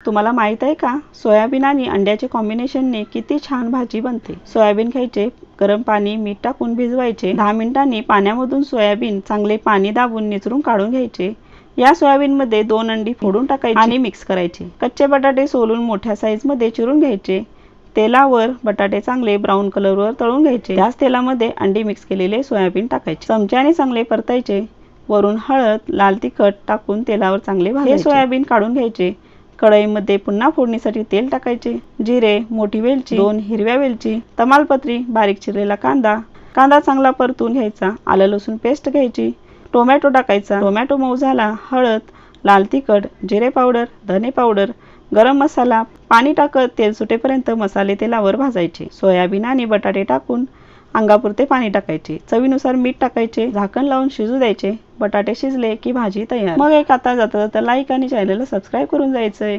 तुम्हाला माहित आहे का, सोयाबीन आणि अंड्याचे कॉम्बिनेशनने किती छान भाजी बनते। सोयाबीन घ्यायचे, गरम पाणी मीठ टाकून भिजवायचे। 10 मिनिटांनी पाण्यामधून सोयाबीन चांगले पाणी दाबून निचरून काढून घ्यायचे। या सोयाबीनमध्ये 2 अंडी फोडून टाकायची आणि मिक्स करायचे। कच्चे बटाटे सोलून मोठ्या साईजमध्ये चिरून घ्यायचे। तेलावर बटाटे चांगले ब्राऊन कलरवर तळून घ्यायचे। त्याच तेलामध्ये अंडी मिक्स केलेले सोयाबीन टाकायचे। चमच्याने चांगले परतायचे। वरून हळद, लाल तिखट टाकून तेलावर चांगले भाजायचे। हे सोयाबीन काढून घ्यायचे। कढईमध्ये पुन्हा फोडणीसाठी तेल टाकायचे। जिरे, मोठी वेलची, 2 हिरव्या वेलची, तमालपत्री, बारीक चिरलेला कांदा चांगला परतून घ्यायचा। आलं लसूण पेस्ट घ्यायची। टोमॅटो टाकायचा। टोमॅटो मऊ झाला, हळद, लाल तिखट, जिरे पावडर, धने पावडर, गरम मसाला, पाणी टाकत तेल सुटेपर्यंत मसाले तेलावर भाजायचे। सोयाबीन आणि बटाटे टाकून अंगापुरते पाणी टाकायचे। चवीनुसार मीठ टाकायचे। झाकण लावून शिजू द्यायचे। बटाटे शिजले की भाजी तयार। मग एक आता जाता जाता लाईक आणि चॅनलला सबस्क्राईब करून जायचंय।